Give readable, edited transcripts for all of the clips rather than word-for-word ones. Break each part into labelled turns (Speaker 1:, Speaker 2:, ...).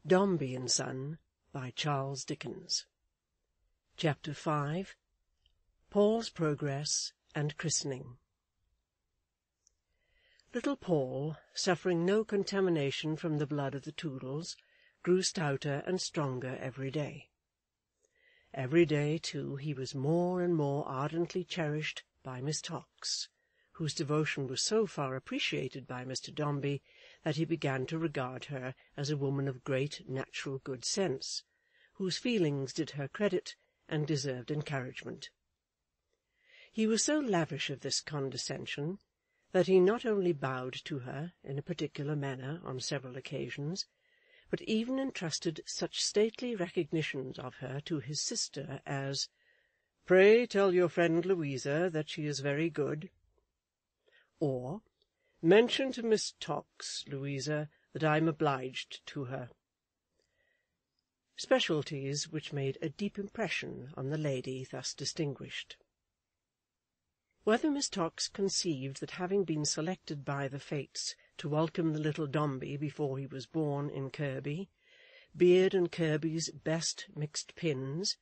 Speaker 1: Dombey and Son, by Charles Dickens. Chapter 5. Paul's Progress and Christening. Little Paul, suffering no contamination from the blood of the Toodles, grew stouter and stronger every day. Every day, too, he was more and more ardently cherished by Miss Tox, whose devotion was so far appreciated by Mr. Dombey that he began to regard her as a woman of great natural good sense, whose feelings did her credit and deserved encouragement. He was so lavish of this condescension that he not only bowed to her in a particular manner on several occasions, but even entrusted such stately recognitions of her to his sister as, "Pray tell your friend Louisa that she is very good," or, "Mention to Miss Tox, Louisa, that I am obliged to her," specialties which made a deep impression on the lady thus distinguished. Whether Miss Tox conceived that, having been selected by the fates to welcome the little Dombey before he was born in Kirby, Beard and Kirby's best mixed pins,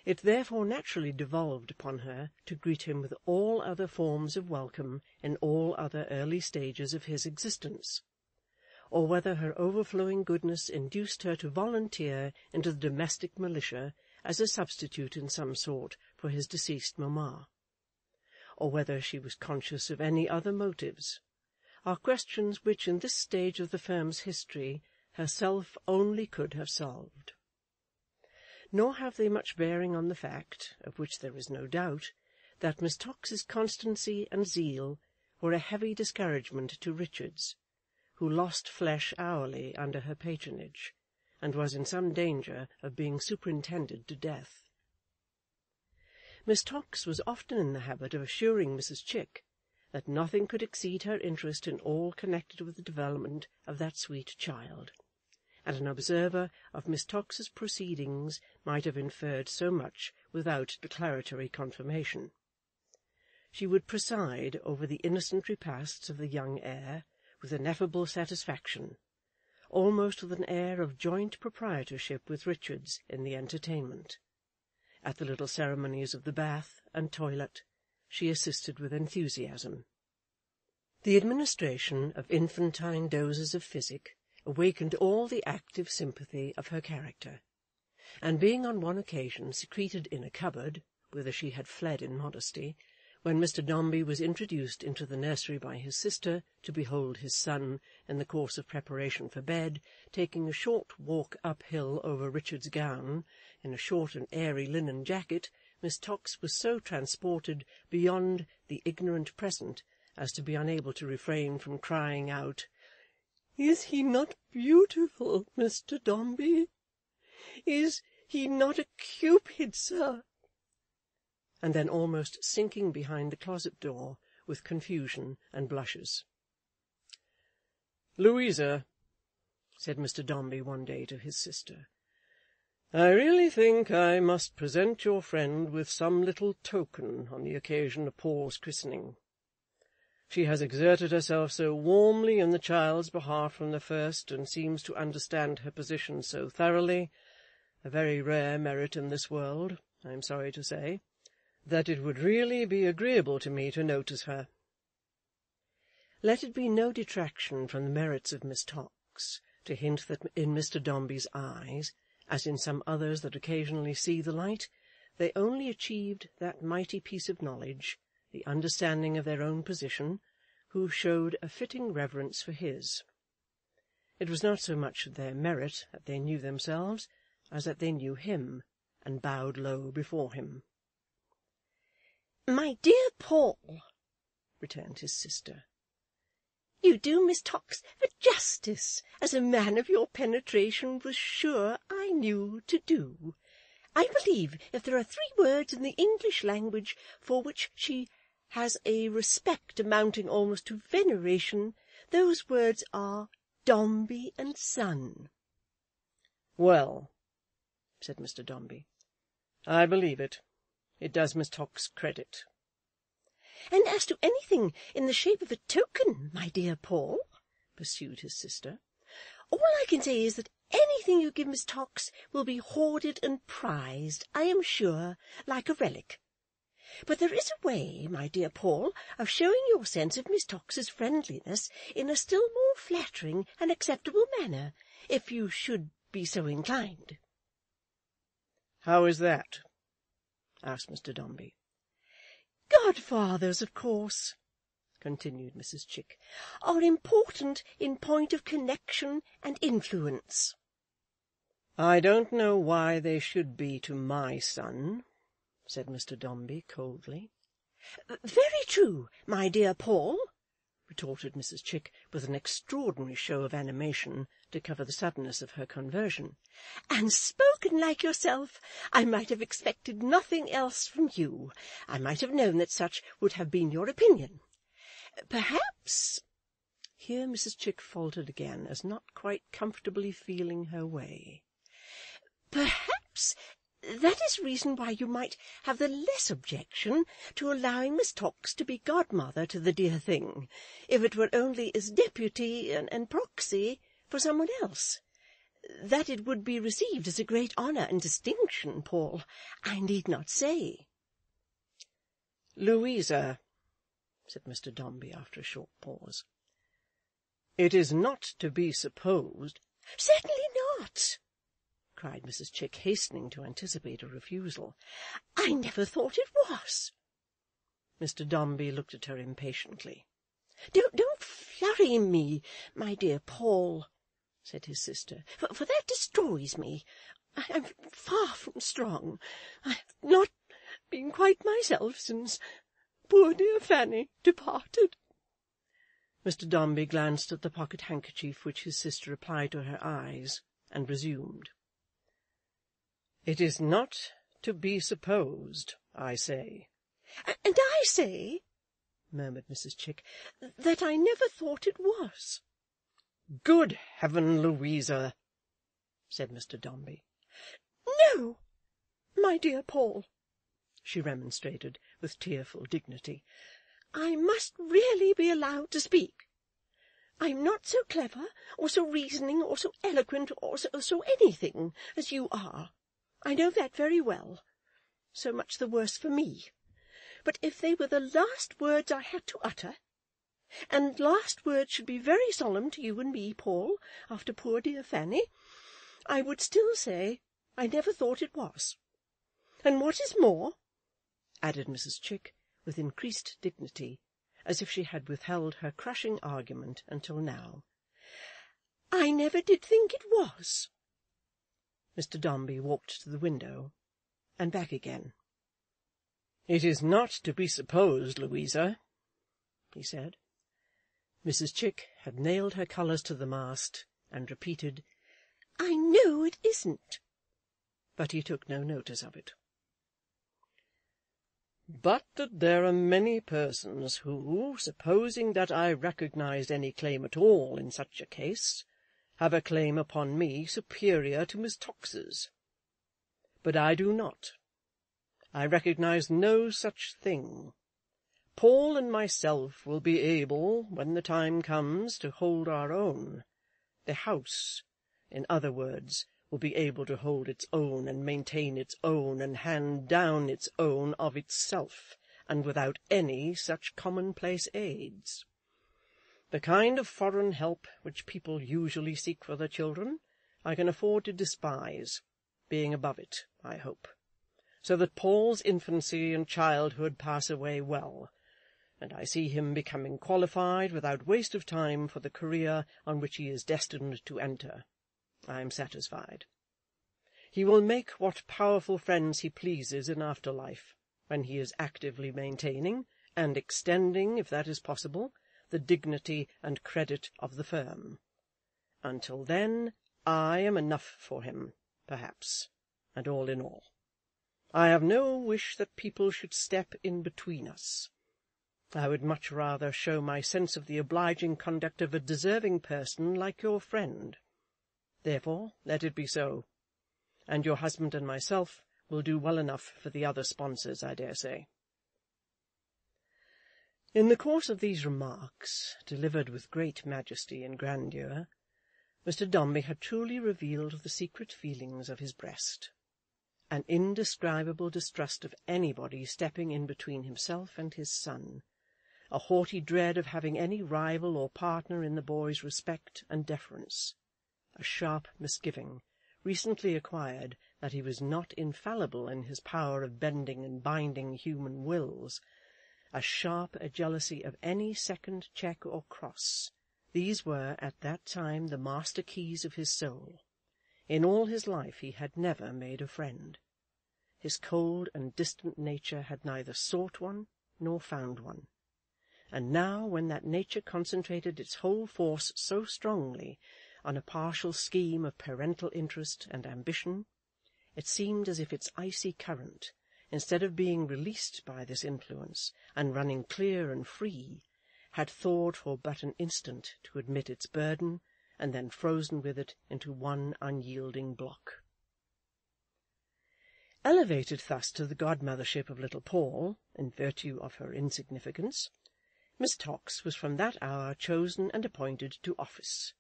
Speaker 1: it therefore naturally devolved upon her to greet him with all other forms of welcome in all other early stages of his existence, or whether her overflowing goodness induced her to volunteer into the domestic militia as a substitute in some sort for his deceased mamma, or whether she was conscious of any other motives, are questions which, in this stage of the firm's history, herself only could have solved. Nor have they much bearing on the fact, of which there is no doubt, that Miss Tox's constancy and zeal were a heavy discouragement to Richards, who lost flesh hourly under her patronage, and was in some danger of being superintended to death. Miss Tox was often in the habit of assuring Mrs. Chick that nothing could exceed her interest in all connected with the development of that sweet child, and an observer of Miss Tox's proceedings might have inferred so much without declaratory confirmation. She would preside over the innocent repasts of the young heir with ineffable satisfaction, almost with an air of joint proprietorship with Richards in the entertainment. At the little ceremonies of the bath and toilet she assisted with enthusiasm. The administration of infantine doses of physic awakened all the active sympathy of her character, and being on one occasion secreted in a cupboard, whither she had fled in modesty, when Mr. Dombey was introduced into the nursery by his sister to behold his son, in the course of preparation for bed, taking a short walk uphill over Richard's gown, in a short and airy linen jacket, Miss Tox was so transported beyond the ignorant present as to be unable to refrain from crying out, "Is he not beautiful, Mr. Dombey? Is he not a Cupid, sir?" and then almost sinking behind the closet door with confusion and blushes. "Louisa," said Mr. Dombey one day to his sister, "I really think I must present your friend with some little token on the occasion of Paul's christening. She has exerted herself so warmly in the child's behalf from the first, and seems to understand her position so thoroughly, a very rare merit in this world, I am sorry to say, that it would really be agreeable to me to notice her." Let it be no detraction from the merits of Miss Tox to hint that in Mr. Dombey's eyes, as in some others that occasionally see the light, they only achieved that mighty piece of knowledge, the understanding of their own position, who showed a fitting reverence for his. It was not so much their merit that they knew themselves, as that they knew him, and bowed low before him.
Speaker 2: "My dear Paul," returned his sister, "you do Miss Tox the justice, as a man of your penetration was sure I knew to do. I believe if there are 3 words in the English language for which she has a respect amounting almost to veneration, those words are Dombey and Son."
Speaker 1: "Well," said Mr. Dombey, "I believe it. It does Miss Tox credit."
Speaker 2: "And as to anything in the shape of a token, my dear Paul," pursued his sister, "all I can say is that Anything you give Miss Tox will be hoarded and prized, I am sure, like a relic. But there is a way, my dear Paul, of showing your sense of Miss Tox's friendliness in a still more flattering and acceptable manner, if you should be so inclined.
Speaker 1: How is that? Asked Mr. Dombey.
Speaker 2: Godfathers, of course, continued Mrs. Chick, are important in point of connection and influence.
Speaker 1: I don't know why they should be to my son, said Mr. Dombey coldly.
Speaker 2: Very true, my dear Paul, retorted Mrs. Chick with an extraordinary show of animation to cover the suddenness of her conversion. And spoken like yourself, I might have expected nothing else from you. I might have known that such would have been your opinion. Perhaps— Here Mrs. Chick faltered again, as not quite comfortably feeling her way. Perhaps that is reason why you might have the less objection to allowing Miss Tox to be godmother to the dear thing, if it were only as deputy and proxy for someone else. That it would be received as a great honour and distinction, Paul, I need not say.
Speaker 1: Louisa, said Mr. Dombey after a short pause, it is not to be supposed—
Speaker 2: Certainly not, cried Mrs. Chick, hastening to anticipate a refusal. I never thought it was.
Speaker 1: Mr. Dombey looked at her impatiently.
Speaker 2: Don't flurry me, my dear Paul, said his sister, for that destroys me. I am far from strong. I have not been quite myself since poor dear Fanny departed.
Speaker 1: Mr. Dombey glanced at the pocket-handkerchief which his sister applied to her eyes, and resumed. It is not to be supposed, I say.
Speaker 2: And I say, murmured Mrs. Chick, that I never thought it was.
Speaker 1: Good heaven, Louisa, said Mr. Dombey.
Speaker 2: No, my dear Paul, she remonstrated with tearful dignity. I must really be allowed to speak. I am not so clever, or so reasoning, or so eloquent, or so anything as you are. I know that very well. So much the worse for me. But if they were the last words I had to utter, and last words should be very solemn to you and me, Paul, after poor dear Fanny, I would still say I never thought it was. And what is more, added Mrs. Chick with increased dignity, as if she had withheld her crushing argument until now, I never did think it was. Mr. Dombey walked to the window, and back again. It is not to be supposed, Louisa, he said. Mrs. Chick had nailed her colours to the mast, and repeated, I know it isn't. But he took no notice of it. But that there are many persons who, supposing that I recognized any claim at all in such a case, have a claim upon me superior to Miss Tox's. But I do not. I recognize no such thing. Paul and myself will be able, when the time comes, to hold our own. The house, in other words, will be able to hold its own and maintain its own and hand down its own of itself, and without any such commonplace aids. The kind of foreign help which people usually seek for their children, I can afford to despise, being above it, I hope, so that Paul's infancy and childhood pass away well, and I see him becoming qualified without waste of time for the career on which he is destined to enter. I am satisfied. He will make what powerful friends he pleases in after life, when he is actively maintaining, and extending, if that is possible, the dignity and credit of the firm. Until then, I am enough for him, perhaps, and all in all. I have no wish that people should step in between us. I would much rather show my sense of the obliging conduct of a deserving person like your friend. Therefore, let it be so, and your husband and myself will do well enough for the other sponsors, I dare say. In the course of these remarks, delivered with great majesty and grandeur,
Speaker 1: Mr. Dombey had truly revealed the secret feelings of his breast, an indescribable distrust of anybody stepping in between himself and his son, a haughty dread of having any rival or partner in the boy's respect and deference, a sharp misgiving, recently acquired, that he was not infallible in his power of bending and binding human wills, as sharp a jealousy of any second check or cross. These were at that time the master keys of his soul. In all his life he had never made a friend. His cold and distant nature had neither sought one nor found one. And now, when that nature concentrated its whole force so strongly on a partial scheme of parental interest and ambition, it seemed as if its icy current, instead of being released by this influence and running clear and free, had thawed for but an instant to admit its burden, and then frozen with it into one unyielding block. Elevated thus to the godmothership of little Paul, in virtue of her insignificance, Miss Tox was from that hour chosen and appointed to office,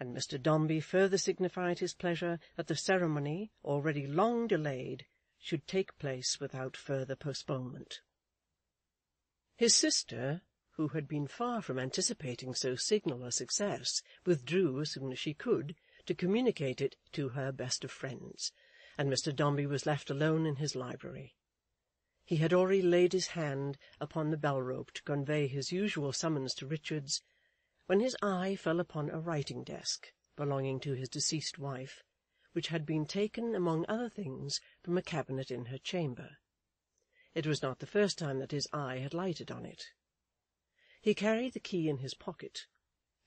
Speaker 1: and Mr. Dombey further signified his pleasure that the ceremony, already long delayed, should take place without further postponement. His sister, who had been far from anticipating so signal a success, withdrew as soon as she could, to communicate it to her best of friends, and Mr. Dombey was left alone in his library. He had already laid his hand upon the bell-rope to convey his usual summons to Richards, when his eye fell upon a writing-desk belonging to his deceased wife, which had been taken, among other things, from a cabinet in her chamber. It was not the first time that his eye had lighted on it. He carried the key in his pocket,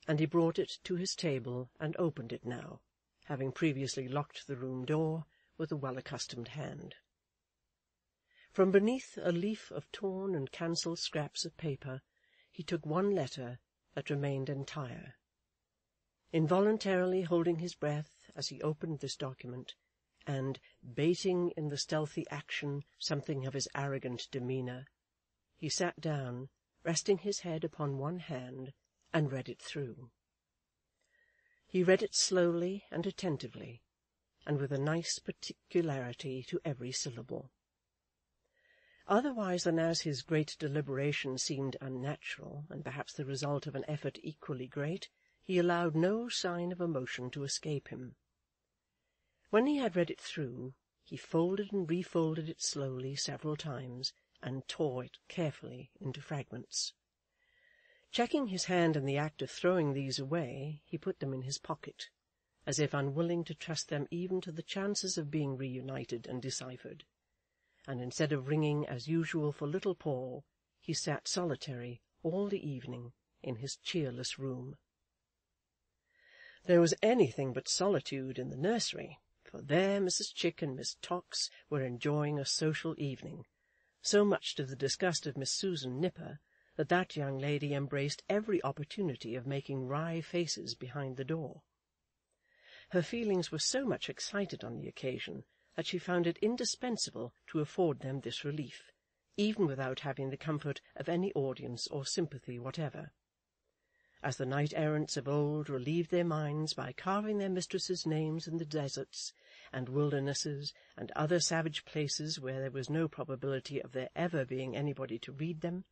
Speaker 1: and he brought it to his table and opened it now, having previously locked the room door with a well-accustomed hand. From beneath a leaf of torn and cancelled scraps of paper he took one letter that remained entire. Involuntarily holding his breath as he opened this document, and bating in the stealthy action something of his arrogant demeanour, he sat down, resting his head upon one hand, and read it through. He read it slowly and attentively, and with a nice particularity to every syllable. Otherwise than as his great deliberation seemed unnatural, and perhaps the result of an effort equally great, he allowed no sign of emotion to escape him. When he had read it through, he folded and refolded it slowly several times, and tore it carefully into fragments. Checking his hand in the act of throwing these away, he put them in his pocket, as if unwilling to trust them even to the chances of being reunited and deciphered, and instead of ringing as usual for little Paul, he sat solitary all the evening in his cheerless room. There was anything but solitude in the nursery, for there Mrs. Chick and Miss Tox were enjoying a social evening, so much to the disgust of Miss Susan Nipper that that young lady embraced every opportunity of making wry faces behind the door. Her feelings were so much excited on the occasion that she found it indispensable to afford them this relief, even without having the comfort of any audience or sympathy whatever. As the knight-errants of old relieved their minds by carving their mistresses' names in the deserts and wildernesses and other savage places where there was no probability of there ever being anybody to read them,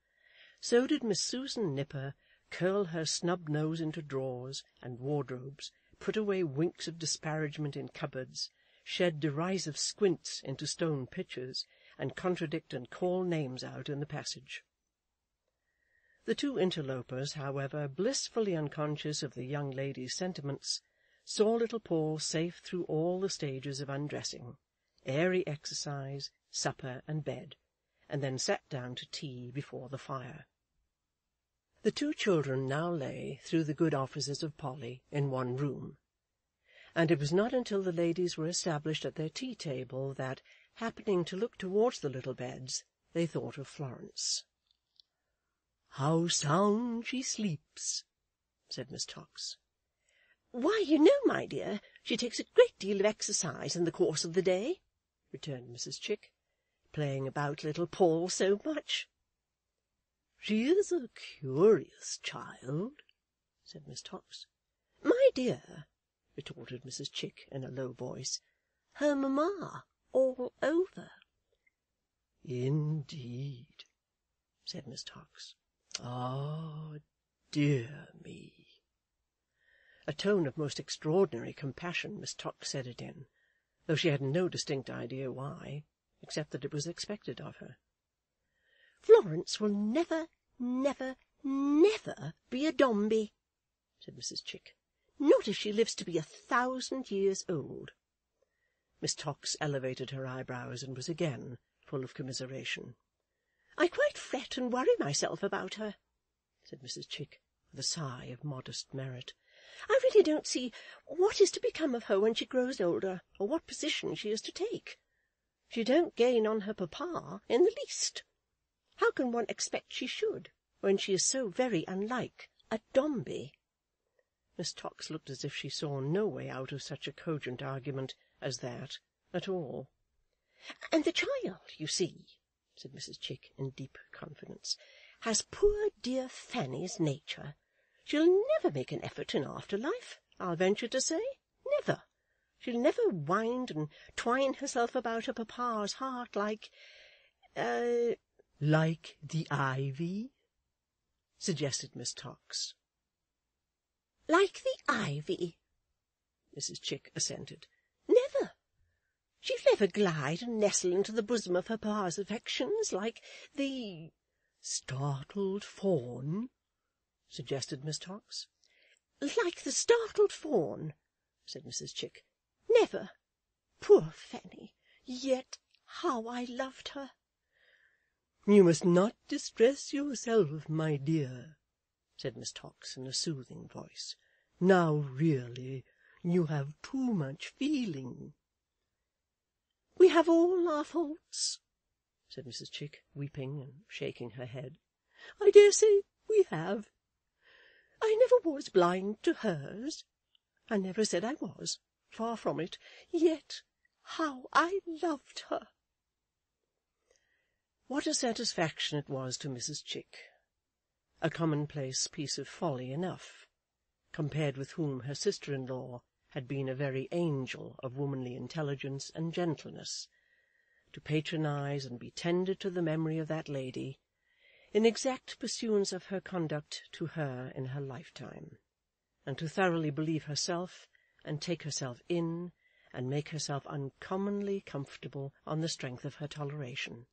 Speaker 1: so did Miss Susan Nipper curl her snub nose into drawers and wardrobes, put away winks of disparagement in cupboards, shed derisive squints into stone pitchers, and contradict and call names out in the passage. The two interlopers, however, blissfully unconscious of the young lady's sentiments, saw little Paul safe through all the stages of undressing, airy exercise, supper, and bed, and then sat down to tea before the fire. The two children now lay, through the good offices of Polly, in one room, and it was not until the ladies were established at their tea-table that, happening to look towards the little beds, they thought of Florence. "How sound she sleeps," said Miss Tox.
Speaker 2: "Why, you know, my dear, she takes a great deal of exercise in the course of the day," returned Mrs. Chick, "playing about little Paul so much."
Speaker 1: "She is a curious child," said Miss Tox.
Speaker 2: "My dear,"
Speaker 1: retorted Mrs. Chick in a low voice.
Speaker 2: "Her mamma, all over."
Speaker 1: "Indeed," said Miss Tox. "Ah, dear me!" A tone of most extraordinary compassion Miss Tox said it in, though she had no distinct idea why, except that it was expected of her.
Speaker 2: "Florence will never, never, never be a Dombey," said Mrs. Chick. "Not if she lives to be 1,000 years old."
Speaker 1: Miss Tox elevated her eyebrows and was again full of commiseration.
Speaker 2: "I quite fret and worry myself about her,"
Speaker 1: said Mrs. Chick, with a sigh of modest merit.
Speaker 2: "I really don't see what is to become of her when she grows older, or what position she is to take. She don't gain on her papa in the least. How can one expect she should, when she is so very unlike a Dombey?"
Speaker 1: Miss Tox looked as if she saw no way out of such a cogent argument as that at all.
Speaker 2: "And the child, you see," said Mrs. Chick in deep confidence, "has poor dear Fanny's nature. She'll never make an effort in after life, I'll venture to say. Never. She'll never wind and twine herself about her papa's heart like
Speaker 1: "Like the ivy?" suggested Miss Tox.
Speaker 2: "Like the ivy,"
Speaker 1: Mrs. Chick assented.
Speaker 2: "Never. She'll never glide and nestle into the bosom of her papa's affections like the—"
Speaker 1: "Startled fawn?" suggested Miss Tox.
Speaker 2: "Like the startled fawn," said Mrs. Chick. "Never. Poor Fanny! Yet how I loved her!"
Speaker 1: "You must not distress yourself, my dear," said Miss Tox in a soothing voice. "Now really, you have too much feeling."
Speaker 2: "We have all our faults,"
Speaker 1: said Mrs. Chick, weeping and shaking her head. "I dare say we have. I never was blind to hers. I never said I was. Far from it. Yet how I loved her!" What a satisfaction it was to Mrs. Chick! A commonplace piece of folly enough, compared with whom her sister-in-law had been a very angel of womanly intelligence and gentleness, to patronize and be tender to the memory of that lady, in exact pursuance of her conduct to her in her lifetime, and to thoroughly believe herself, and take herself in, and make herself uncommonly comfortable on the strength of her toleration.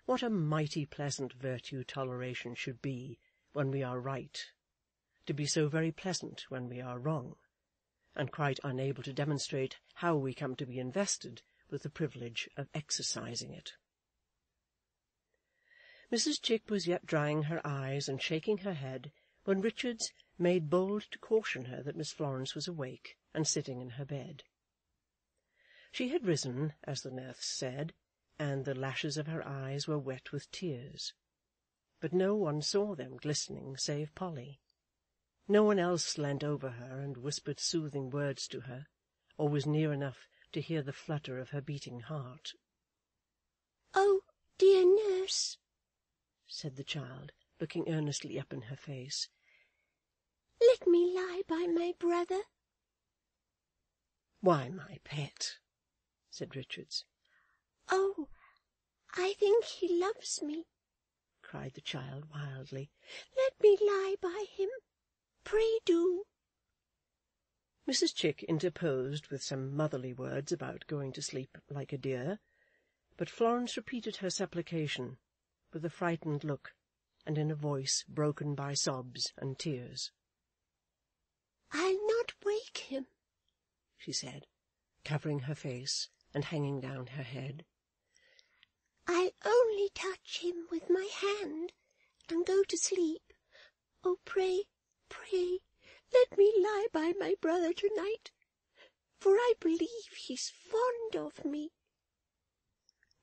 Speaker 1: What a mighty pleasant virtue toleration should be when we are right, to be so very pleasant when we are wrong, and quite unable to demonstrate how we come to be invested with the privilege of exercising it. Mrs. Chick was yet drying her eyes and shaking her head when Richards made bold to caution her that Miss Florence was awake and sitting in her bed. She had risen, as the nurse said, and the lashes of her eyes were wet with tears, but no one saw them glistening save Polly. No one else leant over her and whispered soothing words to her, or was near enough to hear the flutter of her beating heart.
Speaker 2: "Oh, dear nurse," said the child, looking earnestly up in her face, "let me lie by my brother."
Speaker 1: "Why, my pet," said Richards.
Speaker 2: "Oh, I think he loves me,"
Speaker 1: cried the child wildly.
Speaker 2: "Let me lie by him. Pray do."
Speaker 1: Mrs. Chick interposed with some motherly words about going to sleep like a dear, but Florence repeated her supplication, with a frightened look, and in a voice broken by sobs and tears.
Speaker 2: "I'll not wake him,"
Speaker 1: she said, covering her face and hanging down her head.
Speaker 2: "I'll only touch him with my hand, and go to sleep. Oh, pray, pray, let me lie by my brother to-night, for I believe he's fond of me."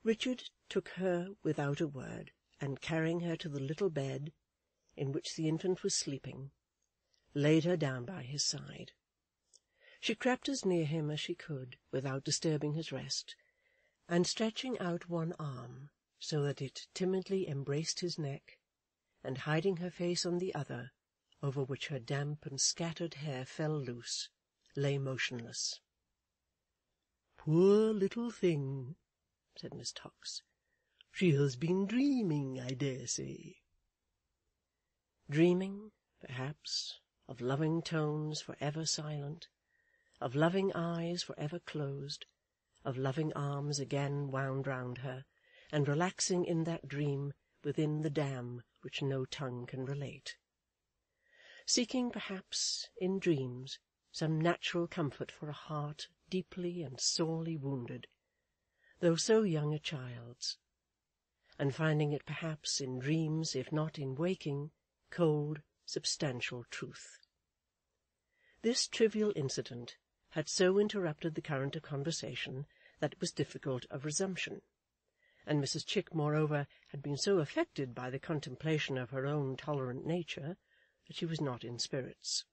Speaker 1: Richard took her without a word, and carrying her to the little bed in which the infant was sleeping, laid her down by his side. She crept as near him as she could without disturbing his rest, and stretching out one arm so that it timidly embraced his neck, and hiding her face on the other, over which her damp and scattered hair fell loose, lay motionless. "Poor little thing," said Miss Tox. "She has been dreaming, I dare say." Dreaming, perhaps, of loving tones for ever silent, of loving eyes for ever closed, of loving arms again wound round her, and relaxing in that dream within the dam which no tongue can relate. Seeking, perhaps, in dreams, some natural comfort for a heart deeply and sorely wounded, though so young a child's, and finding it perhaps in dreams, if not in waking, cold, substantial truth. This trivial incident had so interrupted the current of conversation that it was difficult of resumption, and Mrs. Chick, moreover, had been so affected by the contemplation of her own tolerant nature that she was not in spirits.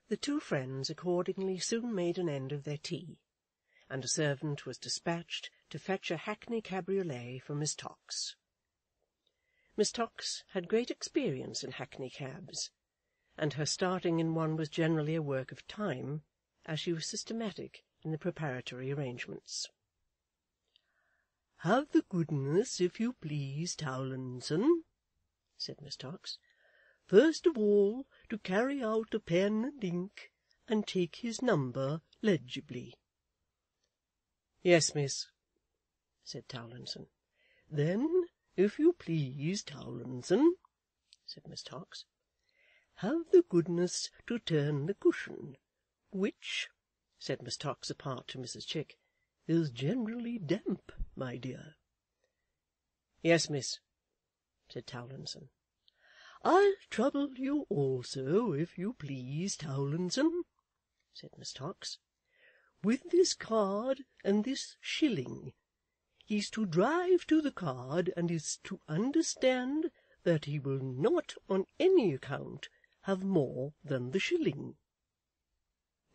Speaker 1: The two friends accordingly soon made an end of their tea, and a servant was dispatched to fetch a hackney cabriolet for Miss Tox. Miss Tox had great experience in hackney cabs, and her starting in one was generally a work of time, as she was systematic in the preparatory arrangements. "Have the goodness, if you please, Towlinson," said Miss Tox, "first of all to carry out a pen and ink, and take his number legibly." "Yes, miss," said Towlinson. "Then, if you please, Towlinson," said Miss Tox, "have the goodness to turn the cushion, which," said Miss Tox apart to Mrs. Chick, "is generally damp, my dear." "Yes, miss," said Towlinson. "I'll trouble you also, if you please, Towlinson," said Miss Tox, "with this card and this shilling. He's to drive to the card, and is to understand that he will not on any account have more than the shilling."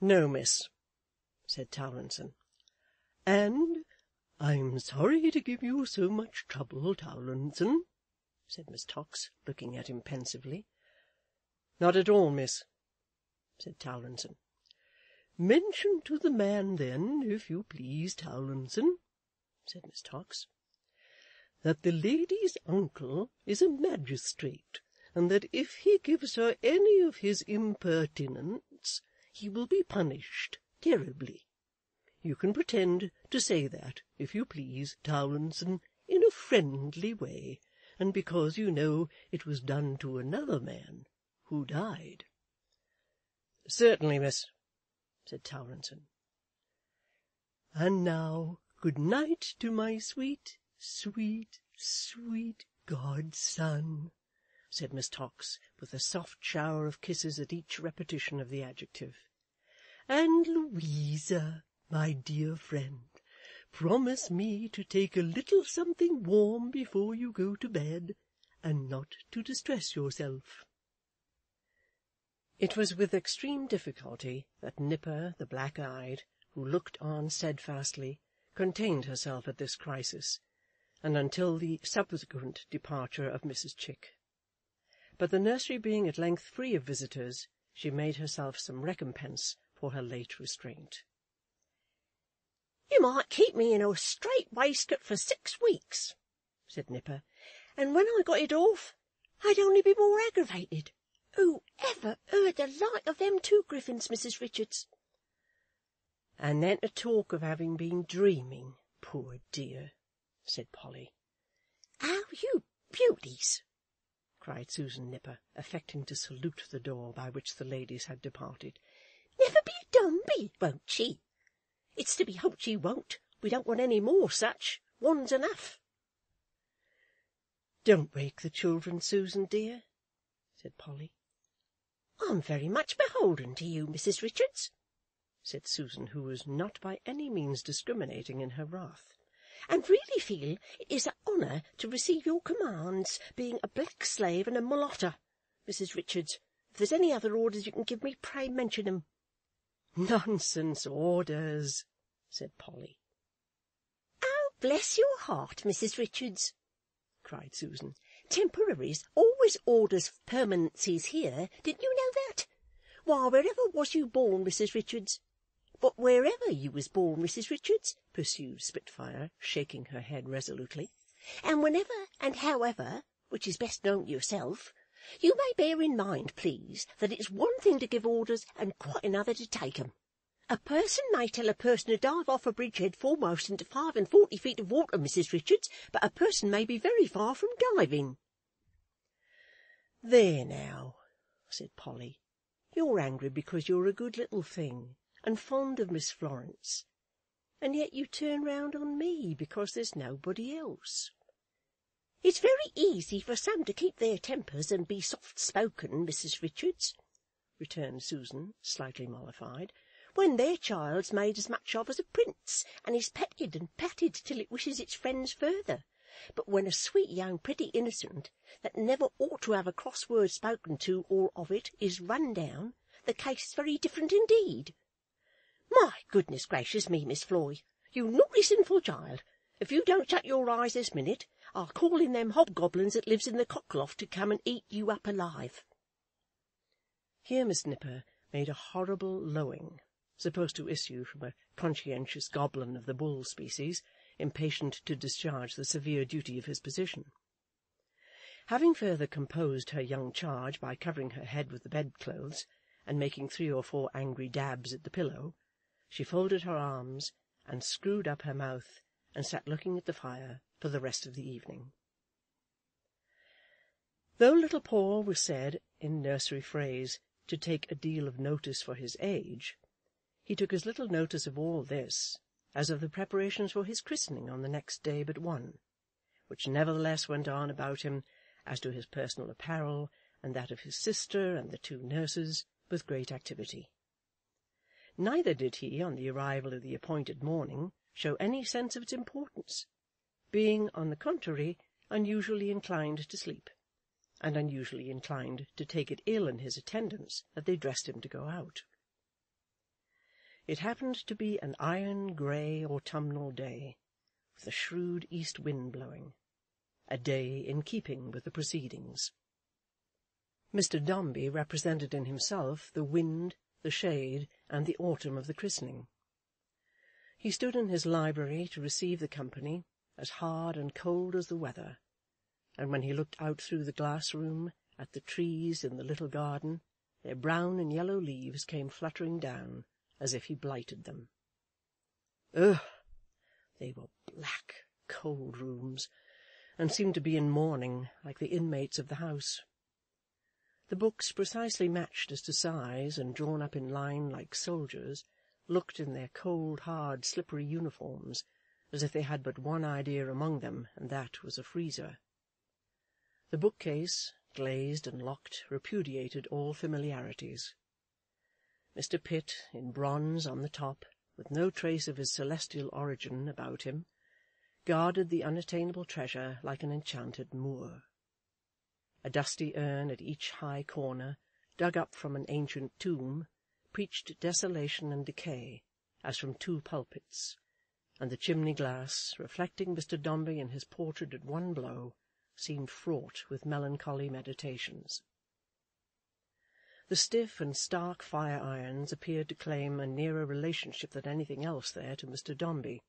Speaker 1: "No, miss," said Towlinson. "And I'm sorry to give you so much trouble, Towlinson," said Miss Tox, looking at him pensively. "Not at all, miss," said Towlinson. "Mention to the man, then, if you please, Towlinson," said Miss Tox, "that the lady's uncle is a magistrate, and that if he gives her any of his impertinence, he will be punished terribly. You can pretend to say that, if you please, Towlinson, in a friendly way, and because you know it was done to another man who died." "Certainly, miss," said Towlinson. "And now, good night to my sweet, sweet, sweet godson," said Miss Tox, with a soft shower of kisses at each repetition of the adjective. "And Louisa, my dear friend, promise me to take a little something warm before you go to bed, and not to distress yourself." It was with extreme difficulty that Nipper the black-eyed, who looked on steadfastly, contained herself at this crisis, and until the subsequent departure of Mrs. Chick. But the nursery being at length free of visitors, she made herself some recompense for her late restraint.
Speaker 2: "You might keep me in a strait waistcoat for 6 weeks," said Nipper, "and when I got it off, I'd only be more aggravated. Who ever heard the like of them two griffins, Mrs. Richards?"
Speaker 1: "And then to talk of having been dreaming, poor dear," said Polly.
Speaker 2: "Oh, you beauties!"
Speaker 1: cried Susan Nipper, affecting to salute the door by which the ladies had departed.
Speaker 2: "Never be a Dombey, won't she? It's to be hoped she won't. We don't want any more such. One's enough."
Speaker 1: "Don't wake the children, Susan dear," said Polly.
Speaker 2: "I'm very much beholden to you, Mrs. Richards,"
Speaker 1: said Susan, who was not by any means discriminating in her wrath,
Speaker 2: "and really feel it is an honour to receive your commands, being a black slave and a mulatter. Mrs. Richards, if there's any other orders you can give me, pray mention them."
Speaker 1: "Nonsense orders," said Polly.
Speaker 2: "Oh, bless your heart, Mrs. Richards," cried Susan, "temporaries always orders permanencies here. Didn't you know that? Why, wherever was you born, Mrs. Richards? But wherever you was born, Mrs. Richards, pursued Spitfire, shaking her head resolutely, and whenever and however, which is best known to yourself, you may bear in mind, please, that it's one thing to give orders and quite another to take 'em. A person may tell a person to dive off a bridge head foremost into 45 feet of water, Mrs. Richards, but a person may be very far from diving.
Speaker 1: There now, said Polly, you're angry because you're a good little thing, and fond of Miss Florence, and yet you turn round on me because there's nobody else.
Speaker 2: It's very easy for some to keep their tempers and be soft-spoken, Mrs. Richards, returned Susan, slightly mollified, when their child's made as much of as a prince, and is petted and patted till it wishes its friends further. But when a sweet young pretty innocent, that never ought to have a cross word spoken to or of it, is run down, the case is very different indeed. My goodness gracious me, Miss Floy, you naughty sinful child, if you don't shut your eyes this minute, I'll call in them hobgoblins that lives in the cockloft to come and eat you up alive.
Speaker 1: Here Miss Nipper made a horrible lowing, supposed to issue from a conscientious goblin of the bull species, impatient to discharge the severe duty of his position. Having further composed her young charge by covering her head with the bedclothes, and making 3 or 4 angry dabs at the pillow, she folded her arms, and screwed up her mouth, and sat looking at the fire for the rest of the evening. Though little Paul was said, in nursery phrase, to take a deal of notice for his age, he took as little notice of all this as of the preparations for his christening on the next day but one, which nevertheless went on about him, as to his personal apparel, and that of his sister and the 2 nurses, with great activity. Neither did he, on the arrival of the appointed morning, show any sense of its importance, being, on the contrary, unusually inclined to sleep, and unusually inclined to take it ill in his attendants that they dressed him to go out. It happened to be an iron grey autumnal day, with a shrewd east wind blowing, a day in keeping with the proceedings. Mr. Dombey represented in himself the wind, the shade, and the autumn of the christening. He stood in his library to receive the company, as hard and cold as the weather, and when he looked out through the glass room at the trees in the little garden, their brown and yellow leaves came fluttering down, as if he blighted them. Ugh! They were black, cold rooms, and seemed to be in mourning, like the inmates of the house. The books, precisely matched as to size, and drawn up in line like soldiers, looked, in their cold, hard, slippery uniforms, as if they had but one idea among them, and that was a freezer. The bookcase, glazed and locked, repudiated all familiarities. Mr. Pitt, in bronze on the top, with no trace of his celestial origin about him, guarded the unattainable treasure like an enchanted Moor. A dusty urn at each high corner, dug up from an ancient tomb, preached desolation and decay, as from 2 pulpits, and the chimney-glass, reflecting Mr. Dombey in his portrait at one blow, seemed fraught with melancholy meditations. The stiff and stark fire-irons appeared to claim a nearer relationship than anything else there to Mr. Dombey,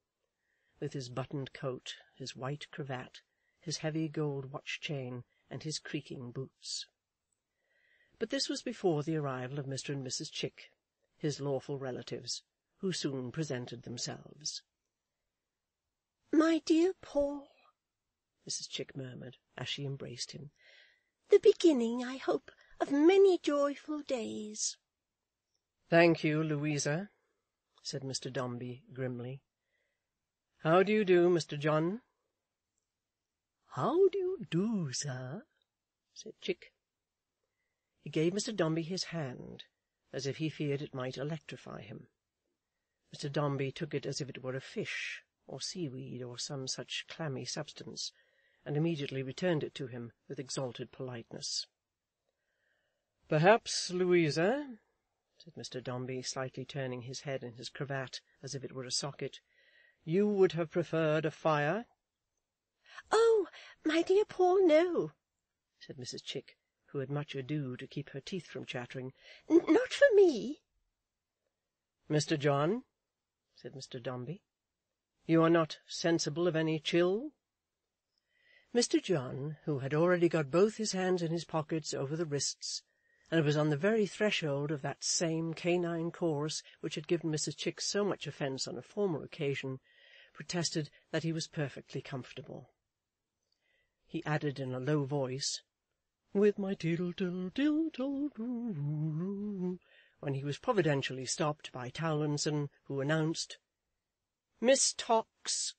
Speaker 1: with his buttoned coat, his white cravat, his heavy gold watch-chain, and his creaking boots. But this was before the arrival of Mr. and Mrs. Chick, his lawful relatives, who soon presented themselves.
Speaker 2: "My dear Paul,"
Speaker 1: Mrs. Chick murmured, as she embraced him,
Speaker 2: "the beginning, I hope, of many joyful days."
Speaker 1: "Thank you, Louisa," said Mr. Dombey grimly. "How do you do, Mr. John?"
Speaker 3: "How do you do, sir?"
Speaker 1: said Chick. He gave Mr. Dombey his hand, as if he feared it might electrify him. Mr. Dombey took it as if it were a fish, or seaweed, or some such clammy substance, and immediately returned it to him with exalted politeness. "Perhaps, Louisa," said Mr. Dombey, slightly turning his head in his cravat as if it were a socket, "you would have preferred a fire?"
Speaker 2: "Oh, my dear Paul, no," said Mrs. Chick,
Speaker 1: who had much ado to keep her teeth from chattering.
Speaker 2: "Not for me."
Speaker 1: "Mr. John," said Mr. Dombey, "you are not sensible of any chill?" Mr. John, who had already got both his hands in his pockets over the wrists, and was on the very threshold of that same canine course which had given Mrs. Chick so much offence on a former occasion, protested that he was perfectly comfortable. He added in a low voice, "with my tiddle-tiddle-tiddle-tiddle-doo-doo," when he was providentially stopped by Towlinson, who announced, "Miss Tox,"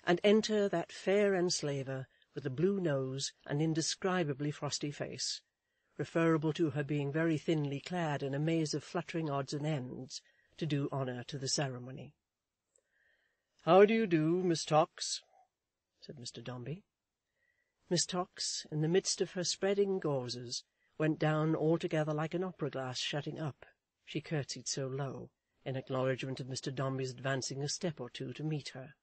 Speaker 1: and enter that fair enslaver with a blue nose and indescribably frosty face, referable to her being very thinly clad in a maze of fluttering odds and ends, to do honour to the ceremony. "How do you do, Miss Tox?" said Mr. Dombey. Miss Tox, in the midst of her spreading gauzes, went down altogether like an opera-glass shutting up, she curtsied so low, in acknowledgment of Mr. Dombey's advancing a step or two to meet her.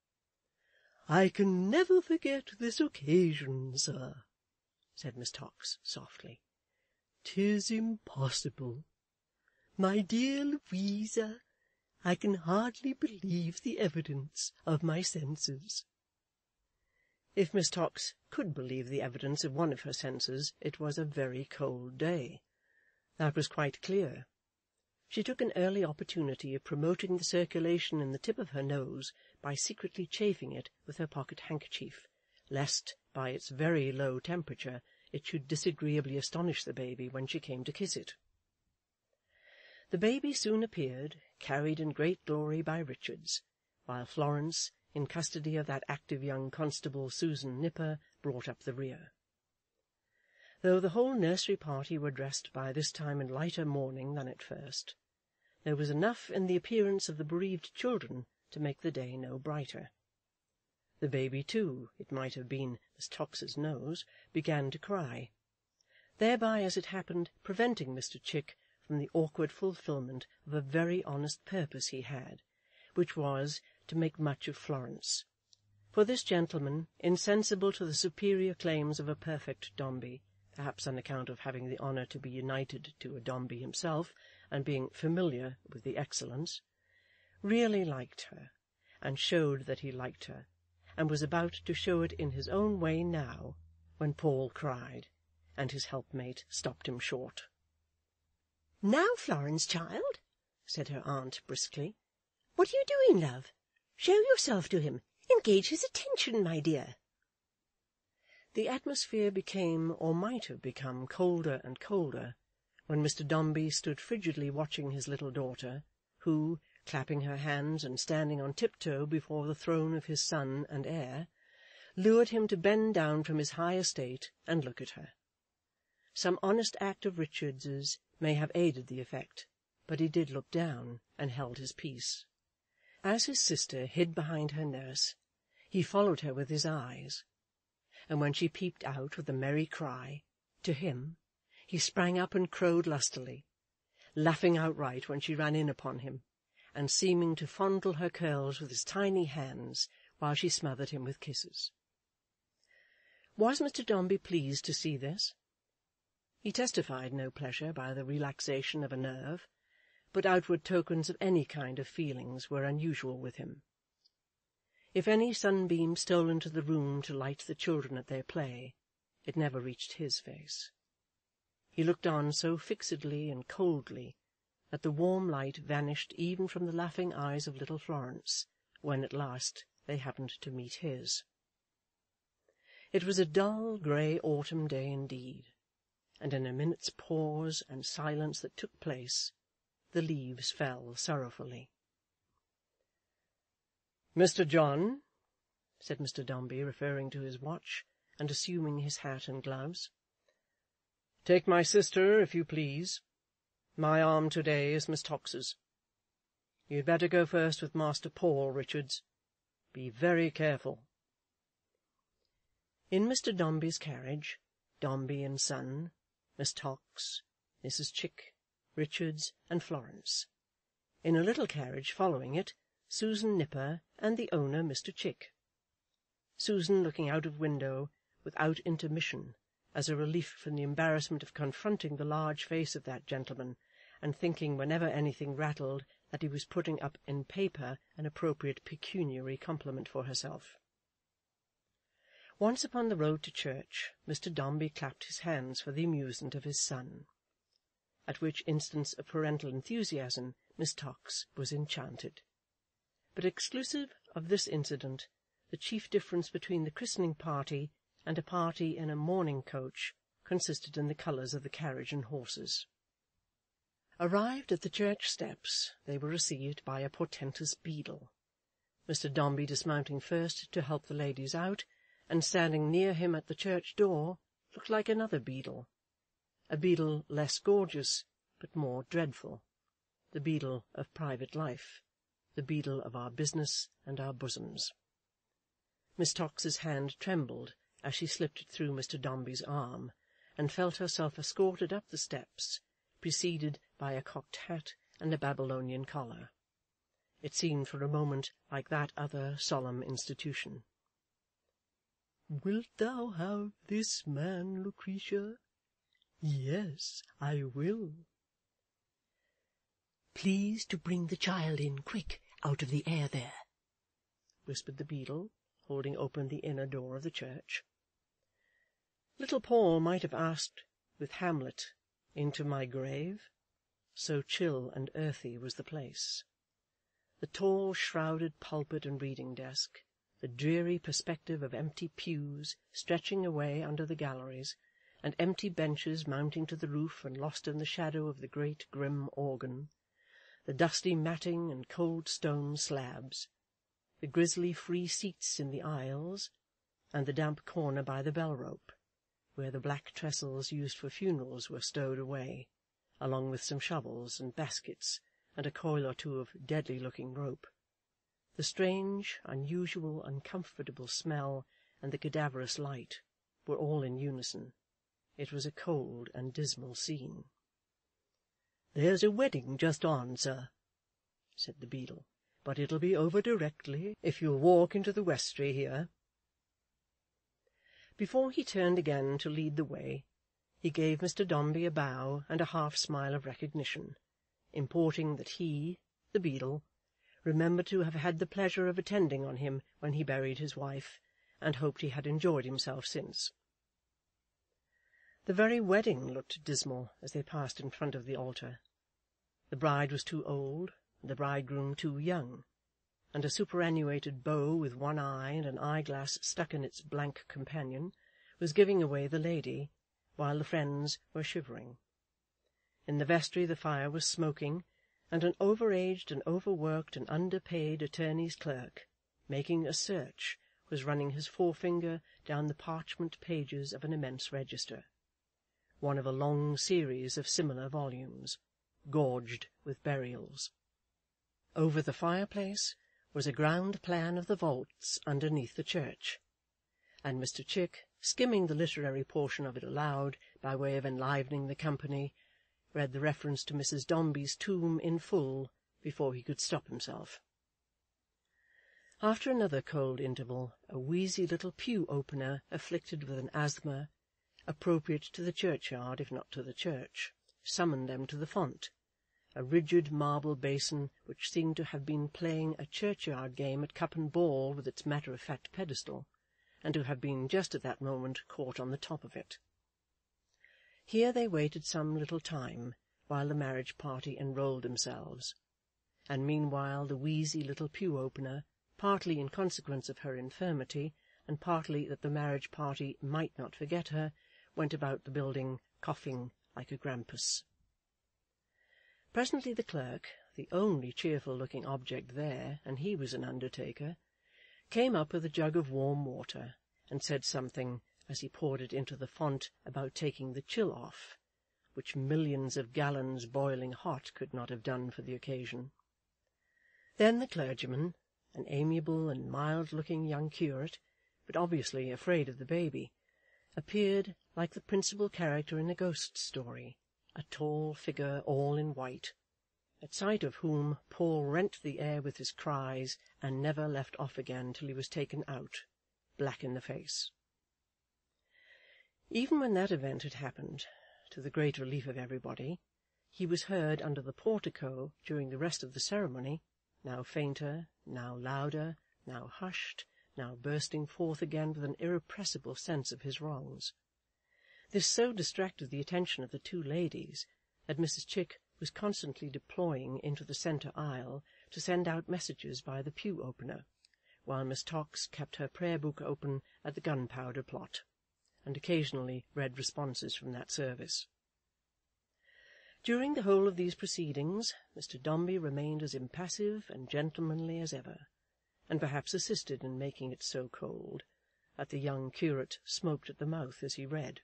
Speaker 1: "I can never forget this occasion, sir," said Miss Tox softly. "'Tis impossible. My dear Louisa, I can hardly believe the evidence of my senses." If Miss Tox could believe the evidence of one of her senses, it was a very cold day. That was quite clear. She took an early opportunity of promoting the circulation in the tip of her nose by secretly chafing it with her pocket-handkerchief, lest, by its very low temperature, it should disagreeably astonish the baby when she came to kiss it. The baby soon appeared, carried in great glory by Richards, while Florence, in custody of that active young constable Susan Nipper, brought up the rear. Though the whole nursery party were dressed by this time in lighter mourning than at first, there was enough in the appearance of the bereaved children to make the day no brighter. The baby, too, it might have been Miss Tox's nose, began to cry, thereby, as it happened, preventing Mr. Chick from the awkward fulfilment of a very honest purpose he had, which was to make much of Florence. For this gentleman, insensible to the superior claims of a perfect Dombey, perhaps on account of having the honour to be united to a Dombey himself, and being familiar with the excellence, really liked her, and showed that he liked her, and was about to show it in his own way now, when Paul cried, and his helpmate stopped him short.
Speaker 2: "Now, Florence, child," said her aunt briskly, "what are you doing, love? Show yourself to him. Engage his attention, my dear."
Speaker 1: The atmosphere became, or might have become, colder and colder, when Mr. Dombey stood frigidly watching his little daughter, who, clapping her hands and standing on tiptoe before the throne of his son and heir, lured him to bend down from his high estate and look at her. Some honest act of Richards's may have aided the effect, but he did look down, and held his peace. As his sister hid behind her nurse, he followed her with his eyes, and when she peeped out with a merry cry, to him, he sprang up and crowed lustily, laughing outright when she ran in upon him, and seeming to fondle her curls with his tiny hands while she smothered him with kisses. Was Mr. Dombey pleased to see this? He testified no pleasure by the relaxation of a nerve, but outward tokens of any kind of feelings were unusual with him. If any sunbeam stole into the room to light the children at their play, it never reached his face. He looked on so fixedly and coldly that the warm light vanished even from the laughing eyes of little Florence, when at last they happened to meet his. It was a dull grey autumn day indeed, and in a minute's pause and silence that took place, the leaves fell sorrowfully. "Mr. John," said Mr. Dombey, referring to his watch, and assuming his hat and gloves, "take my sister, if you please. My arm to-day is Miss Tox's. You'd better go first with Master Paul, Richards. Be very careful." In Mr. Dombey's carriage, Dombey and Son, Miss Tox, Mrs. Chick, Richards, and Florence. In a little carriage following it, Susan Nipper and the owner, Mr. Chick. Susan looking out of window without intermission, as a relief from the embarrassment of confronting the large face of that gentleman, and thinking whenever anything rattled that he was putting up in paper an appropriate pecuniary compliment for herself. Once upon the road to church, Mr. Dombey clapped his hands for the amusement of his son, at which instance of parental enthusiasm Miss Tox was enchanted. But exclusive of this incident, the chief difference between the christening party and a party in a mourning coach consisted in the colours of the carriage and horses. Arrived at the church steps, they were received by a portentous beadle, Mr. Dombey dismounting first to help the ladies out, and standing near him at the church door looked like another beadle, a beadle less gorgeous but more dreadful, the beadle of private life, the beadle of our business and our bosoms. Miss Tox's hand trembled as she slipped it through Mr. Dombey's arm, and felt herself escorted up the steps, preceded by a cocked hat and a Babylonian collar. It seemed for a moment like that other solemn institution.
Speaker 3: "Wilt thou have this man, Lucretia?" "Yes, I will." "Please to bring the child in, quick, out of the air there," whispered the beadle, holding open the inner door of the church. Little Paul might have asked, with Hamlet, "Into my grave?" so chill and earthy was the place. The tall shrouded pulpit and reading desk, the dreary perspective of empty pews stretching away under the galleries, and empty benches mounting to the roof and lost in the shadow of the great grim organ, the dusty matting and cold stone slabs, the grisly free seats in the aisles, and the damp corner by the bell-rope, where the black trestles used for funerals were stowed away, along with some shovels and baskets and a coil or two of deadly-looking rope. The strange, unusual, uncomfortable smell and the cadaverous light were all in unison. It was a cold and dismal scene. "There's a wedding just on, sir," said the beadle, "but it'll be over directly, if you'll walk into the westry here." Before he turned again to lead the way, he gave Mr. Dombey a bow and a half-smile of recognition, importing that he, the beadle, remembered to have had the pleasure of attending on him when he buried his wife, and hoped he had enjoyed himself since. The very wedding looked dismal as they passed in front of the altar. The bride was too old, and the bridegroom too young, and a superannuated beau with one eye and an eyeglass stuck in its blank companion was giving away the lady, while the friends were shivering. In the vestry the fire was smoking, and an overaged and overworked and underpaid attorney's clerk, making a search, was running his forefinger down the parchment pages of an immense register, one of a long series of similar volumes, gorged with burials. Over the fireplace was a ground plan of the vaults underneath the church, and Mr. Chick, skimming the literary portion of it aloud by way of enlivening the company, read the reference to Mrs. Dombey's tomb in full before he could stop himself. After another cold interval, a wheezy little pew-opener afflicted with an asthma, appropriate to the churchyard if not to the church, summoned them to the font, a rigid marble basin which seemed to have been playing a churchyard game at cup and ball with its matter-of-fact pedestal, and to have been just at that moment caught on the top of it. Here they waited some little time while the marriage party enrolled themselves, and meanwhile the wheezy little pew-opener, partly in consequence of her infirmity, and partly that the marriage party might not forget her, went about the building coughing like a grampus. Presently the clerk, the only cheerful-looking object there, and he was an undertaker, came up with a jug of warm water, and said something, as he poured it into the font, about taking the chill off, which millions of gallons boiling hot could not have done for the occasion. Then the clergyman, an amiable and mild-looking young curate, but obviously afraid of the baby, appeared like the principal character in a ghost story, a tall figure all in white, at sight of whom Paul rent the air with his cries, and never left off again till he was taken out, black in the face.
Speaker 1: Even when that event had happened, to the great relief of everybody, he was heard under the portico during the rest of the ceremony, now fainter, now louder, now hushed, now bursting forth again with an irrepressible sense of his wrongs. This so distracted the attention of the two ladies that Mrs. Chick was constantly deploying into the centre aisle to send out messages by the pew-opener, while Miss Tox kept her prayer-book open at the gunpowder plot, and occasionally read responses from that service. During the whole of these proceedings, Mr. Dombey remained as impassive and gentlemanly as ever, and perhaps assisted in making it so cold that the young curate smoked at the mouth as he read.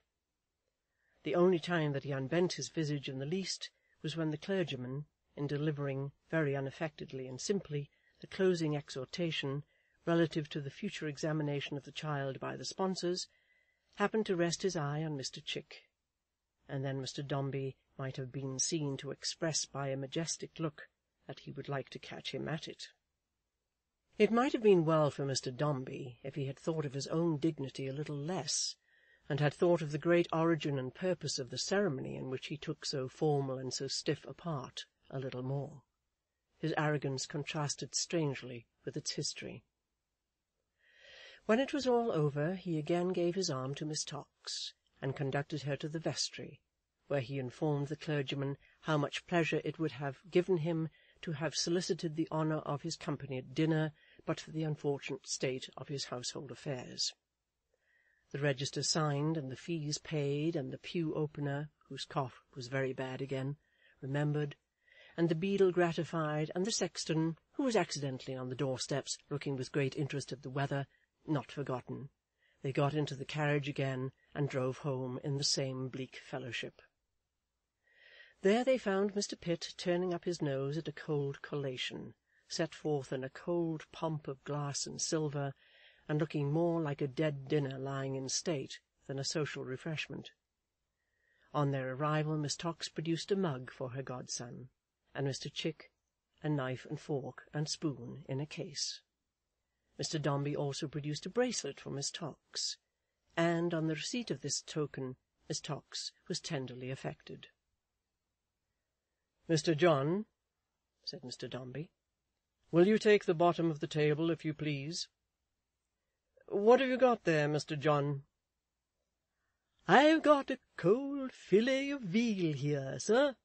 Speaker 1: The only time that he unbent his visage in the least was when the clergyman, in delivering very unaffectedly and simply the closing exhortation relative to the future examination of the child by the sponsors, happened to rest his eye on Mr. Chick, and then Mr. Dombey might have been seen to express by a majestic look that he would like to catch him at it. It might have been well for Mr. Dombey if he had thought of his own dignity a little less, and had thought of the great origin and purpose of the ceremony in which he took so formal and so stiff a part a little more. His arrogance contrasted strangely with its history. When it was all over, he again gave his arm to Miss Tox, and conducted her to the vestry, where he informed the clergyman how much pleasure it would have given him to have solicited the honour of his company at dinner, but for the unfortunate state of his household affairs. The register signed, and the fees paid, and the pew-opener, whose cough was very bad again, remembered, and the beadle gratified, and the sexton, who was accidentally on the doorsteps, looking with great interest at the weather, not forgotten, they got into the carriage again, and drove home in the same bleak fellowship. There they found Mr. Pitt turning up his nose at a cold collation, set forth in a cold pomp of glass and silver, and looking more like a dead dinner lying in state than a social refreshment. On their arrival, Miss Tox produced a mug for her godson, and Mr. Chick a knife and fork and spoon in a case. Mr. Dombey also produced a bracelet for Miss Tox, and on the receipt of this token Miss Tox was tenderly affected. "Mr. John," said Mr. Dombey, "will you take the bottom of the table, if you please? What have you got there, Mr. John?"
Speaker 2: "I've got a cold fillet of veal here, sir,"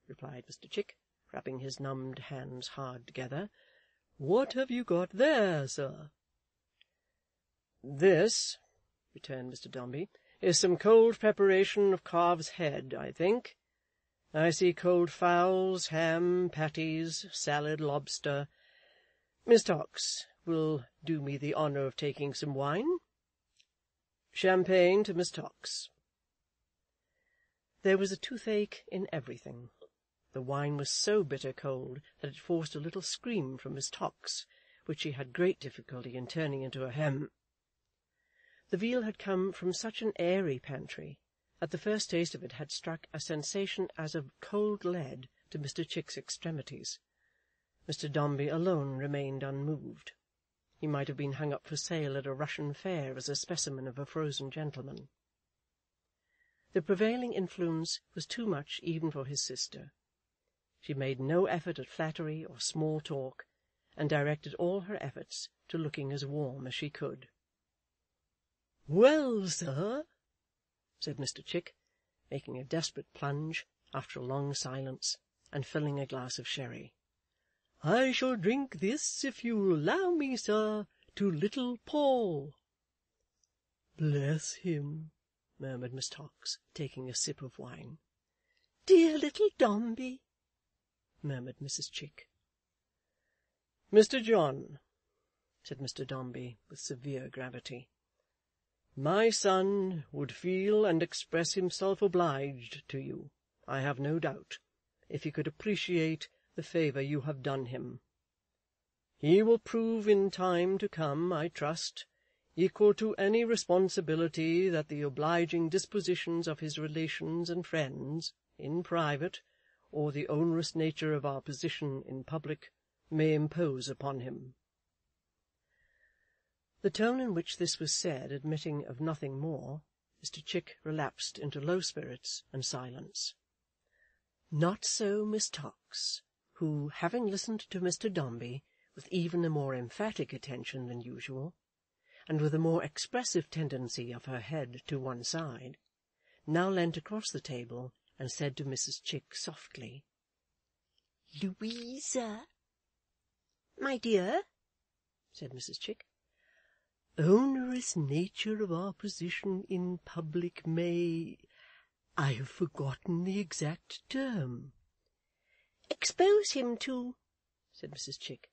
Speaker 2: replied Mr. Chick, rubbing his numbed hands hard together. "What have you got there, sir?"
Speaker 1: "This," returned Mr. Dombey, "is some cold preparation of calf's head, I think. I see cold fowls, ham, patties, salad, lobster. Miss Tox will do me the honour of taking some wine. Champagne to Miss Tox." There was a toothache in everything. The wine was so bitter cold that it forced a little scream from Miss Tox, which she had great difficulty in turning into a hem. The veal had come from such an airy pantry that the first taste of it had struck a sensation as of cold lead to Mr. Chick's extremities. Mr. Dombey alone remained unmoved. He might have been hung up for sale at a Russian fair as a specimen of a frozen gentleman. The prevailing influence was too much even for his sister. She made no effort at flattery or small talk, and directed all her efforts to looking as warm as she could.
Speaker 2: "Well, sir,"
Speaker 1: said Mr. Chick, making a desperate plunge, after a long silence, and filling a glass of sherry,
Speaker 2: "I shall drink this, if you'll allow me, sir, to little Paul."
Speaker 1: "Bless him," murmured Miss Tox, taking a sip of wine.
Speaker 2: "Dear little Dombey,"
Speaker 1: murmured Mrs. Chick. "Mr. John," said Mr. Dombey, with severe gravity, "my son would feel and express himself obliged to you, I have no doubt, if he could appreciate the favour you have done him. He will prove in time to come, I trust, equal to any responsibility that the obliging dispositions of his relations and friends, in private, or the onerous nature of our position in public, may impose upon him." The tone in which this was said admitting of nothing more, Mr. Chick relapsed into low spirits and silence. Not so Miss Tox, who, having listened to Mr. Dombey with even a more emphatic attention than usual, and with a more expressive tendency of her head to one side, now leant across the table and said to Mrs. Chick softly,
Speaker 2: "Louisa." "My dear," said Mrs. Chick.
Speaker 3: "Onerous nature of our position in public may— I have forgotten the exact term."
Speaker 2: "Expose him to—"
Speaker 1: said Mrs. Chick.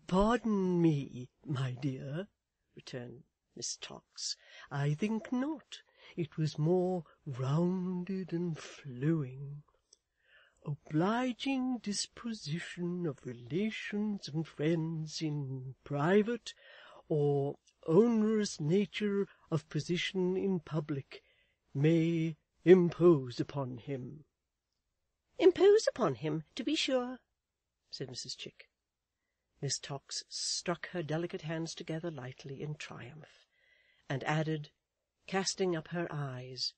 Speaker 3: "Pardon me, my dear," returned Miss Tox, "I think not. It was more rounded and flowing. Obliging disposition of relations and friends in private, or onerous nature of position in public, may impose upon him."
Speaker 2: "Impose upon him, to be sure,"
Speaker 1: said Mrs. Chick. Miss Tox struck her delicate hands together lightly in triumph, and added, casting up her eyes,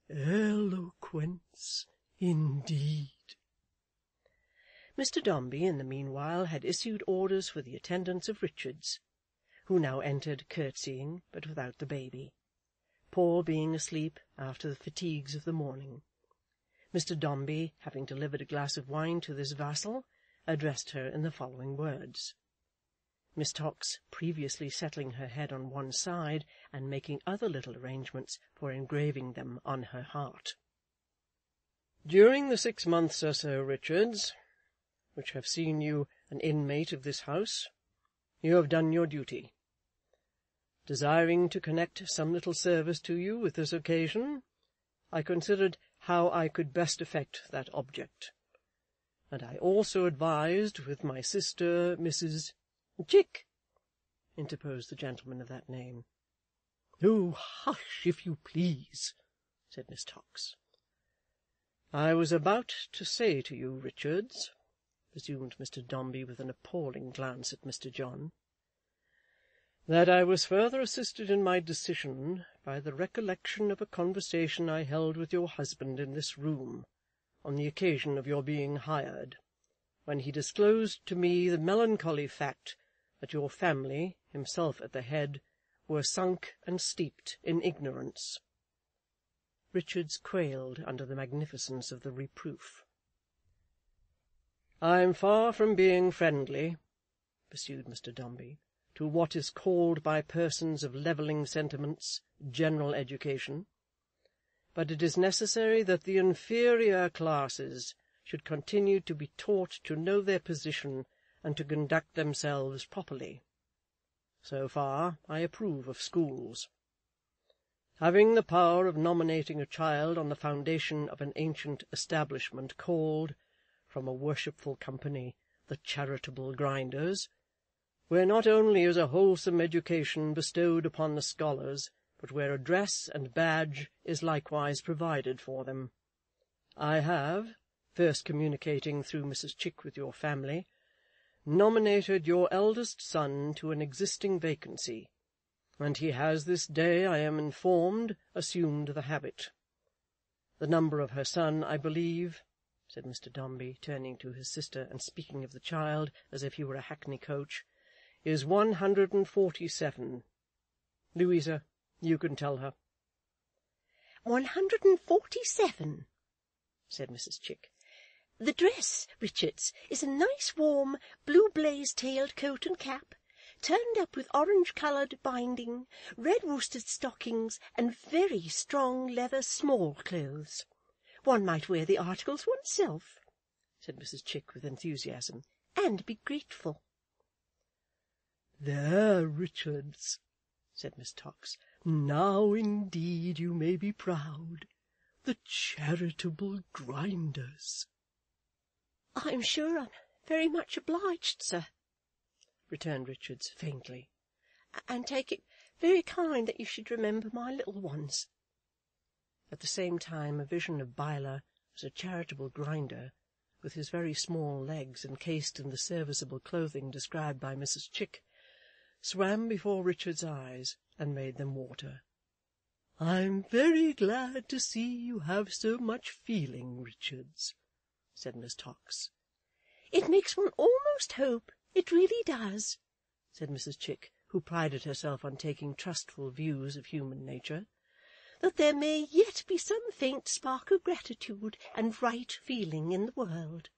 Speaker 3: "Eloquence, indeed!"
Speaker 1: Mr. Dombey, in the meanwhile, had issued orders for the attendance of Richards, who now entered curtsying, but without the baby, Paul being asleep after the fatigues of the morning. Mr. Dombey, having delivered a glass of wine to this vassal, addressed her in the following words. Miss Tox previously settling her head on one side, and making other little arrangements for engraving them on her heart. "During the 6 months or so, Richards, which have seen you an inmate of this house, you have done your duty. Desiring to connect some little service to you with this occasion, I considered how I could best effect that object, and I also advised with my sister, Mrs. "Chick," interposed the gentleman of that name.
Speaker 3: "Oh, hush, if you please,"
Speaker 1: said Miss Tox. "I was about to say to you, Richards," resumed Mr. Dombey with an appalling glance at Mr. John, "that I was further assisted in my decision by the recollection of a conversation I held with your husband in this room, on the occasion of your being hired, when he disclosed to me the melancholy fact that your family, himself at the head, were sunk and steeped in ignorance." Richards quailed under the magnificence of the reproof. "I am far from being friendly," pursued Mr. Dombey, "to what is called by persons of levelling sentiments general education, but it is necessary that the inferior classes should continue to be taught to know their position and to conduct themselves properly. So far I approve of schools. Having the power of nominating a child on the foundation of an ancient establishment called, from a worshipful company, the Charitable Grinders, where not only is a wholesome education bestowed upon the scholars, but where a dress and badge is likewise provided for them, I have, first communicating through Mrs. Chick with your family, nominated your eldest son to an existing vacancy, and he has this day, I am informed, assumed the habit. The number of her son, I believe," said Mr. Dombey, turning to his sister and speaking of the child as if he were a hackney coach, "is 147. Louisa, you can tell her."
Speaker 2: 147, said Mrs. Chick. "The dress, Richards, is a nice warm blue blaze-tailed coat and cap, turned up with orange-coloured binding, red worsted stockings, and very strong leather small-clothes. One might wear the articles oneself," said Mrs. Chick with enthusiasm, "and be grateful."
Speaker 3: "There, Richards," said Miss Tox, "now indeed you may be proud. The Charitable Grinders."
Speaker 2: "I'm sure I'm very much obliged, sir,"
Speaker 1: returned Richards faintly,
Speaker 2: "and take it very kind that you should remember my little ones."
Speaker 1: At the same time a vision of Biler as a charitable grinder, with his very small legs encased in the serviceable clothing described by Mrs. Chick, swam before Richard's eyes and made them water. "I'm very glad to see you have so much feeling, Richards," said Miss Tox.
Speaker 2: "It makes one almost hope, it really does,"
Speaker 1: said Mrs. Chick, who prided herself on taking trustful views of human nature,
Speaker 2: "that there may yet be some faint spark of gratitude and right feeling in the world."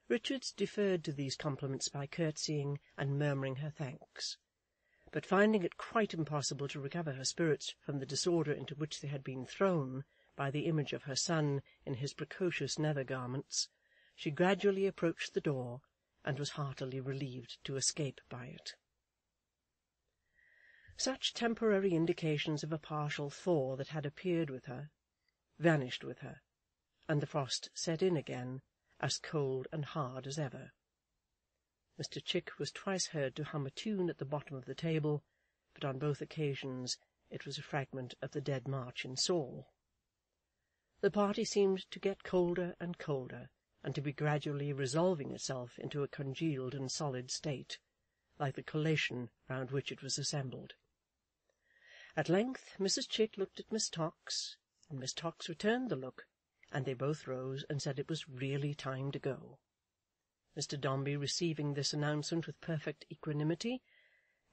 Speaker 1: Richards deferred to these compliments by curtsying and murmuring her thanks, but finding it quite impossible to recover her spirits from the disorder into which they had been thrown by the image of her son in his precocious nether garments, she gradually approached the door, and was heartily relieved to escape by it. Such temporary indications of a partial thaw that had appeared with her, vanished with her, and the frost set in again, as cold and hard as ever. Mr. Chick was twice heard to hum a tune at the bottom of the table, but on both occasions it was a fragment of the Dead March in Saul. The party seemed to get colder and colder, and to be gradually resolving itself into a congealed and solid state, like the collation round which it was assembled. At length Mrs. Chick looked at Miss Tox, and Miss Tox returned the look, and they both rose and said it was really time to go. Mr. Dombey receiving this announcement with perfect equanimity,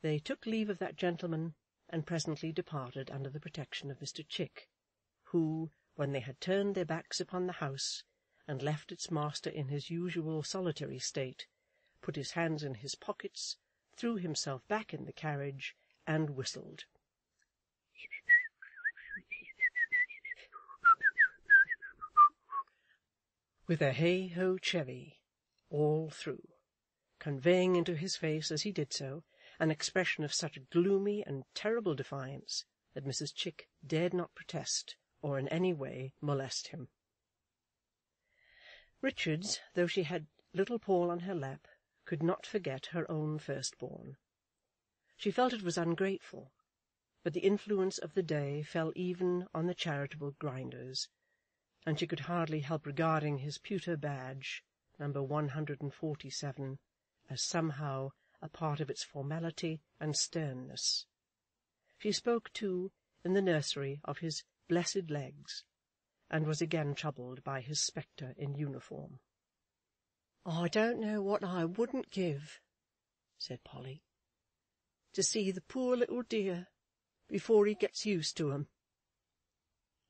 Speaker 1: they took leave of that gentleman, and presently departed under the protection of Mr. Chick, who, when they had turned their backs upon the house, and left its master in his usual solitary state, put his hands in his pockets, threw himself back in the carriage, and whistled. With a hey-ho chevy all through, conveying into his face as he did so an expression of such gloomy and terrible defiance that Mrs. Chick dared not protest or in any way molest him. Richards, though she had little Paul on her lap, could not forget her own firstborn. She felt it was ungrateful, but the influence of the day fell even on the charitable Grinders, and she could hardly help regarding his pewter badge, number 147, as somehow a part of its formality and sternness. She spoke, too, in the nursery of his blessed legs, and was again troubled by his spectre in uniform. "I don't know what I wouldn't give," said Polly, "to see the poor little dear before he gets used to 'em."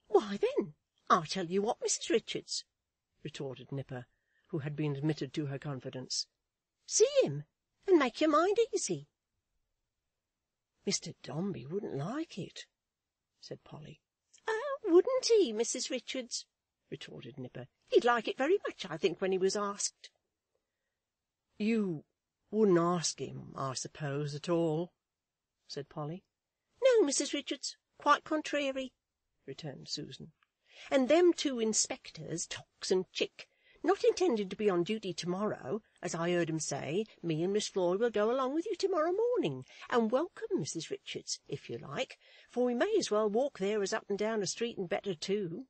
Speaker 2: "Why then, I'll tell you what, Mrs. Richards," retorted Nipper, who had been admitted to her confidence. "See him, and make your mind easy."
Speaker 1: "Mr. Dombey wouldn't like it," said Polly.
Speaker 2: "Oh, wouldn't he, Mrs. Richards?" retorted Nipper. "He'd like it very much, I think, when he was asked."
Speaker 1: "You wouldn't ask him, I suppose, at all?" said Polly.
Speaker 2: "No, Mrs. Richards, quite contrary," returned Susan. "And them two inspectors, Tox and Chick, not intending to be on duty to-morrow, as I heard 'em say, me and Miss Floy will go along with you to-morrow morning, and welcome, Mrs. Richards, if you like, for we may as well walk there as up and down a street, and better too."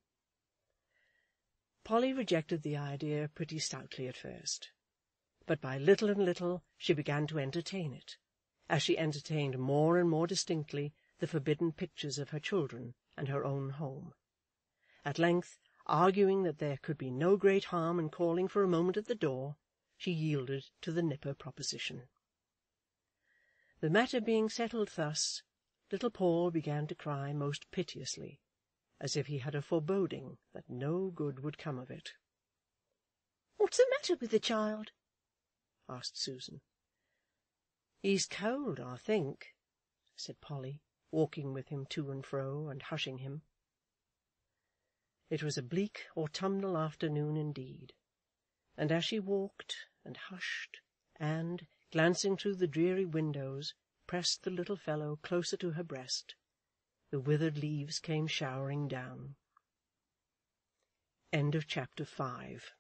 Speaker 1: Polly rejected the idea pretty stoutly at first, but by little and little she began to entertain it, as she entertained more and more distinctly the forbidden pictures of her children and her own home. At length, arguing that there could be no great harm in calling for a moment at the door, she yielded to the Nipper proposition. The matter being settled thus, little Paul began to cry most piteously, as if he had a foreboding that no good would come of it.
Speaker 2: "What's the matter with the child?"
Speaker 1: asked Susan. "He's cold, I think," said Polly, walking with him to and fro, and hushing him. It was a bleak autumnal afternoon indeed, and as she walked and hushed, and, glancing through the dreary windows, pressed the little fellow closer to her breast, the withered leaves came showering down. Chapter 5